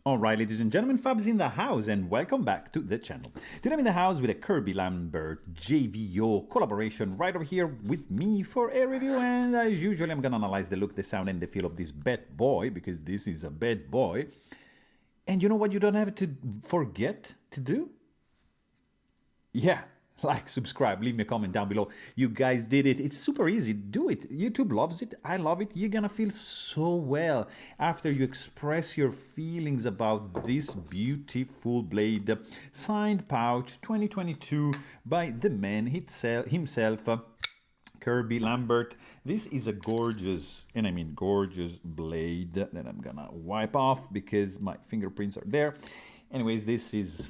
Alright, ladies and gentlemen, Fab's in the house and welcome back to the channel. Today I'm in the house with a Kirby Lambert JVO collaboration right over here with me for a review, and as usual I'm gonna analyze the look, the sound and the feel of this bad boy, because this is a bad boy. And you know what you don't have to forget to do? Yeah, like, subscribe, leave me a comment down below. You guys did it. It's super easy. Do it. YouTube loves it. I love it. You're gonna feel so well after you express your feelings about this beautiful blade. Signed pouch 2022 by the man himself, Kirby Lambert. This is a gorgeous, and I mean gorgeous, blade that I'm gonna wipe off because my fingerprints are there. Anyways, this is,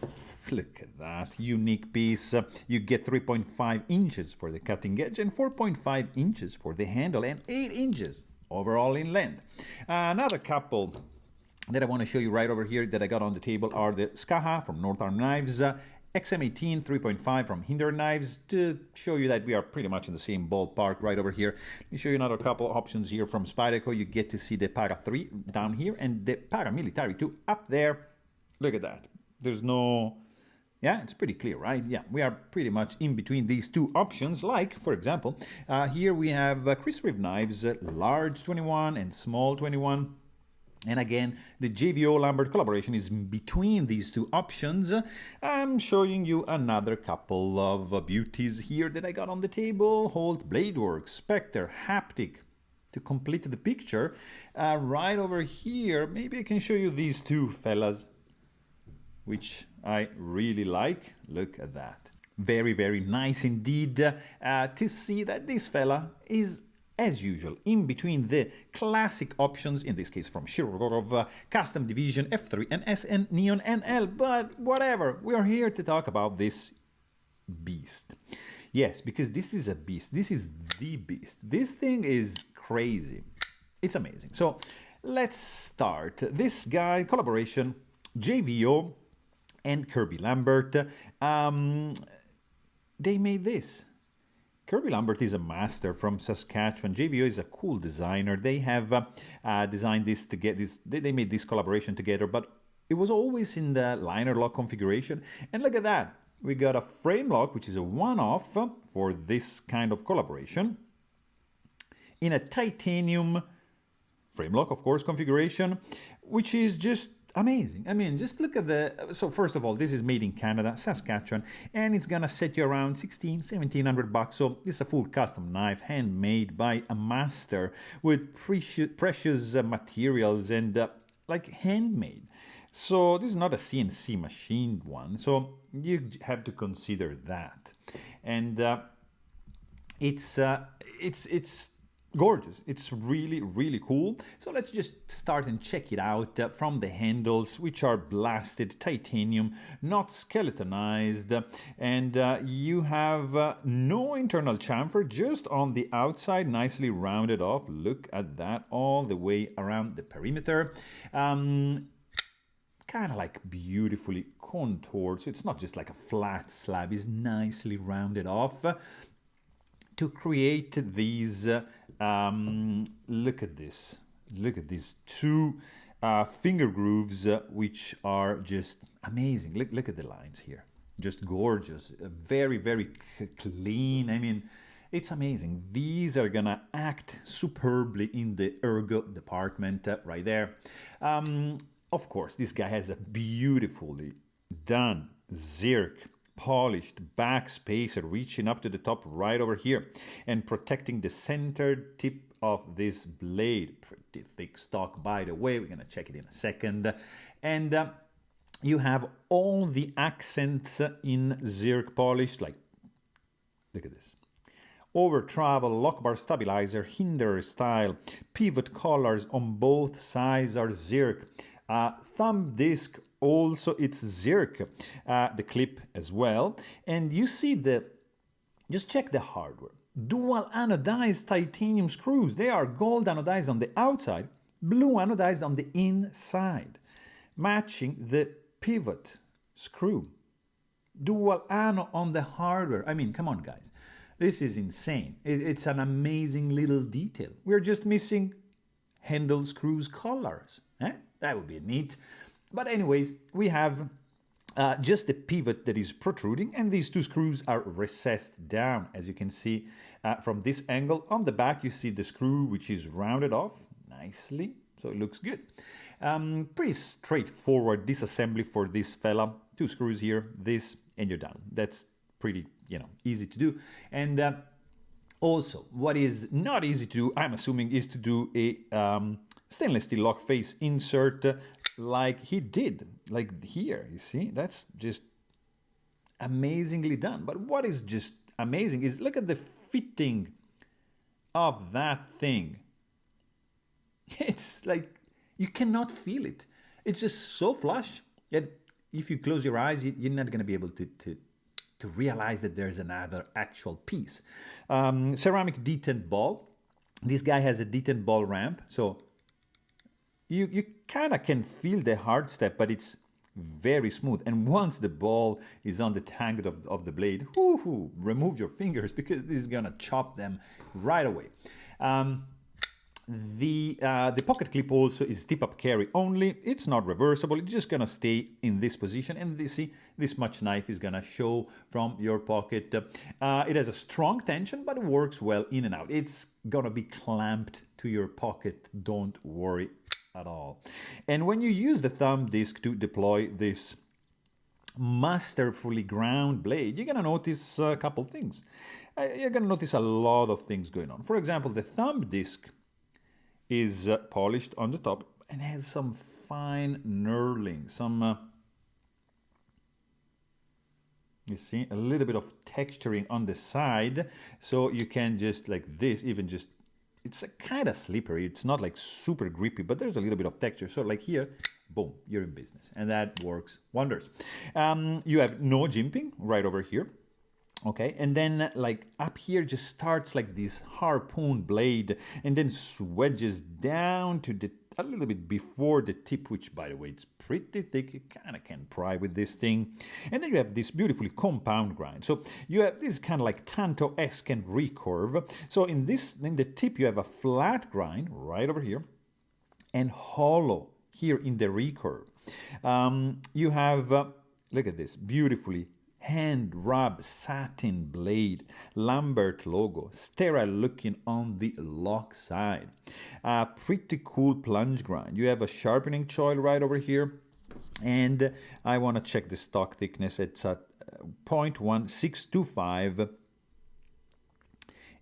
look at that, unique piece. You get 3.5 inches for the cutting edge and 4.5 inches for the handle and 8 inches overall in length. Another couple that I want to show you right over here that I got on the table are the Skaha from North Arm Knives, XM18 3.5 from Hinder Knives, to show you that we are pretty much in the same ballpark right over here. Let me show you another couple options here from Spyderco. You get to see the Para 3 down here and the Paramilitary 2 up there. Look at that. There's no... Yeah, it's pretty clear, right? Yeah, we are pretty much in between these two options. Like, for example, here we have Chris Reeve knives, large 21 and small 21. And again, the JVO Lambert collaboration is between these two options. I'm showing you another couple of beauties here that I got on the table. Holt Bladeworks, Spectre, Haptic. To complete the picture, right over here, maybe I can show you these two fellas, which I really like. Look at that. Very, very nice indeed to see that this fella is, as usual, in between the classic options, in this case from Shirogorov, Custom Division, F3 and SN Neon NL, but whatever, we are here to talk about this beast. Yes, because this is a beast. This is the beast. This thing is crazy. It's amazing. So let's start. This guy, collaboration, JVO and Kirby Lambert, they made this. Kirby Lambert is a master from Saskatchewan. JVO is a cool designer. They have designed this to get this. They made this collaboration together, but it was always in the liner lock configuration. And look at that. We got a frame lock, which is a one-off for this kind of collaboration, in a titanium frame lock, of course, configuration, which is just amazing. I mean, just look at the... So first of all, this is made in Canada, Saskatchewan, and it's gonna set you around $1,700. So this is a full custom knife, handmade by a master with precious materials and like handmade. So this is not a CNC machined one, so you have to consider that. And it's gorgeous. It's really, really cool. So let's just start and check it out from the handles, which are blasted titanium, not skeletonized, and you have no internal chamfer, just on the outside, nicely rounded off. Look at that, all the way around the perimeter. Kind of like beautifully contoured, so it's not just like a flat slab, it's nicely rounded off to create these look at this, look at these two finger grooves, which are just amazing. Look at the lines here, just gorgeous, very, very clean. I mean, it's amazing. These are gonna act superbly in the ergo department right there. Of course, this guy has a beautifully done zirc polished back spacer reaching up to the top right over here and protecting the center tip of this blade. Pretty thick stock, by the way. We're going to check it in a second. And you have all the accents in zirc polish, like, look at this. Over travel, lock bar stabilizer, hinder style, pivot collars on both sides are zirc. Thumb disc, also it's zirc, the clip as well. And you see just check the hardware. Dual anodized titanium screws. They are gold anodized on the outside, blue anodized on the inside, matching the pivot screw. Dual ano on the hardware. I mean, come on, guys. This is insane. It's an amazing little detail. We're just missing handle screws collars. That would be neat. But anyways, we have just the pivot that is protruding, and these two screws are recessed down, as you can see from this angle. On the back, you see the screw, which is rounded off nicely, so it looks good. Pretty straightforward disassembly for this fella. Two screws here, this, and you're done. That's pretty, easy to do. And also, what is not easy to do, I'm assuming, is to do a stainless steel lock face insert like he did, like here, you see? That's just amazingly done. But what is just amazing is look at the fitting of that thing. It's like you cannot feel it. It's just so flush that if you close your eyes, you're not going to be able to realize that there's another actual piece. Ceramic detent ball. This guy has a detent ball ramp, so you kind of can feel the hard step, but it's very smooth. And once the ball is on the tangle of the blade, remove your fingers because this is gonna chop them right away. The pocket clip also is tip-up carry only. It's not reversible. It's just gonna stay in this position, and this much knife is gonna show from your pocket. It has a strong tension, but it works well in and out. It's gonna be clamped to your pocket. Don't worry at all. And when you use the thumb disc to deploy this masterfully ground blade, you're gonna notice a couple things. You're gonna notice a lot of things going on. For example, the thumb disc is polished on the top and has some fine knurling, you see, a little bit of texturing on the side, so you can just like this, even just, it's kind of slippery, it's not like super grippy, but there's a little bit of texture, so like here, boom, you're in business, and that works wonders. You have no jimping right over here. Okay, and then like up here just starts like this harpoon blade and then swedges down to a little bit before the tip, which by the way, it's pretty thick. You kind of can pry with this thing. And then you have this beautifully compound grind. So you have this kind of like Tanto-esque and recurve. So in the tip, you have a flat grind right over here and hollow here in the recurve. You have, look at this, beautifully hand rub satin blade, Lambert logo, sterile looking on the lock side. Pretty cool plunge grind. You have a sharpening choil right over here, and I want to check the stock thickness. It's at 0.1625,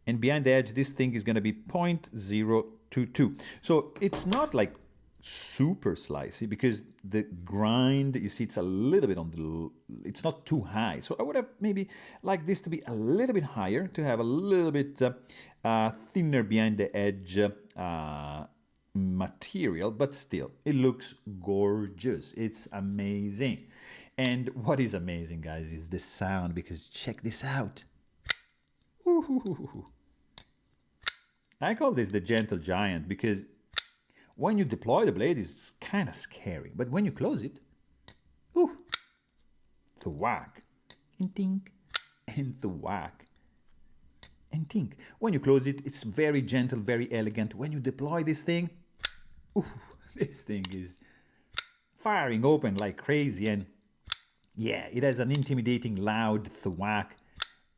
and behind the edge this thing is going to be 0.022. So it's not like super slicey because the grind, you see, it's a little bit on the, it's not too high. So I would have maybe like this to be a little bit higher, to have a little bit thinner behind the edge material, but still it looks gorgeous. It's amazing. And what is amazing, guys, is the sound, because check this out. Ooh. I call this the gentle giant because when you deploy the blade, it's kind of scary. But when you close it, ooh, thwack, and tink, and thwack, and tink. When you close it, it's very gentle, very elegant. When you deploy this thing, ooh, this thing is firing open like crazy. And yeah, it has an intimidating, loud thwack.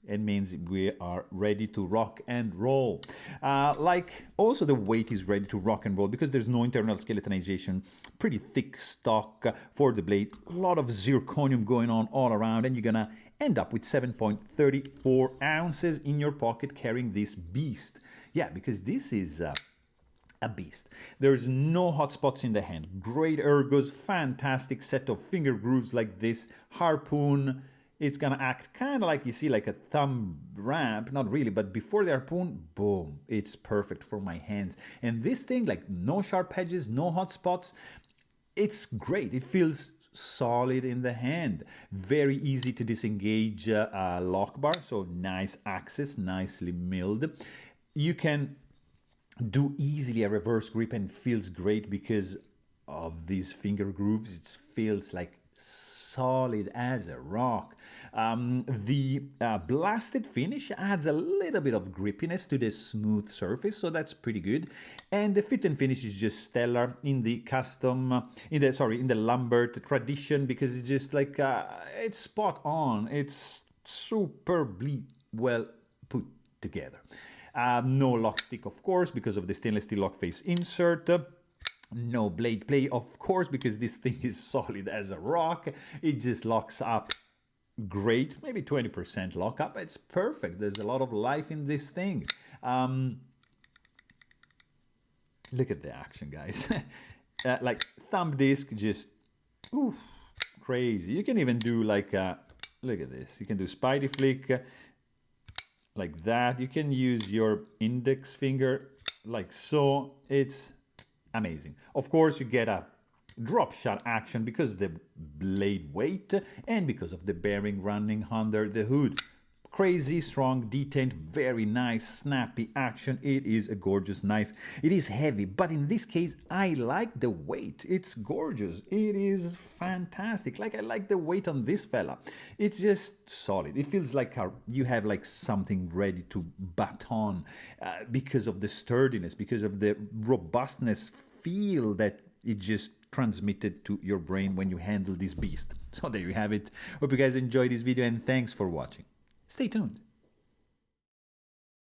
It means we are ready to rock and roll. Like also the weight is ready to rock and roll because there's no internal skeletonization. Pretty thick stock for the blade. A lot of zirconium going on all around, and you're gonna end up with 7.34 ounces in your pocket carrying this beast. Yeah, because this is a beast. There's no hot spots in the hand. Great ergos, fantastic set of finger grooves like this. Harpoon. It's gonna act kind of like, you see, like a thumb ramp, not really, but before the harpoon, boom, it's perfect for my hands. And this thing, like no sharp edges, no hot spots, it's great. It feels solid in the hand. Very easy to disengage lock bar, so nice access, nicely milled. You can do easily a reverse grip and feels great because of these finger grooves. It feels like solid as a rock. The blasted finish adds a little bit of grippiness to the smooth surface, so that's pretty good. And the fit and finish is just stellar in the in the Lambert tradition, because it's just like it's spot on. It's superbly well put together. No lock stick, of course, because of the stainless steel lock face insert. No blade play, of course, because this thing is solid as a rock. It just locks up great, maybe 20% lockup. It's perfect. There's a lot of life in this thing. Look at the action, guys. Like thumb disc, just oof, crazy. You can even do like, look at this. You can do Spidey flick like that. You can use your index finger like so. It's amazing. Of course, you get a drop shot action because of the blade weight and because of the bearing running under the hood. Crazy, strong, detent, very nice, snappy action. It is a gorgeous knife. It is heavy, but in this case, I like the weight. It's gorgeous. It is fantastic. Like, I like the weight on this fella. It's just solid. It feels like you have like something ready to baton because of the sturdiness, because of the robustness feel that it just transmitted to your brain when you handle this beast. So there you have it. Hope you guys enjoyed this video, and thanks for watching. Stay tuned.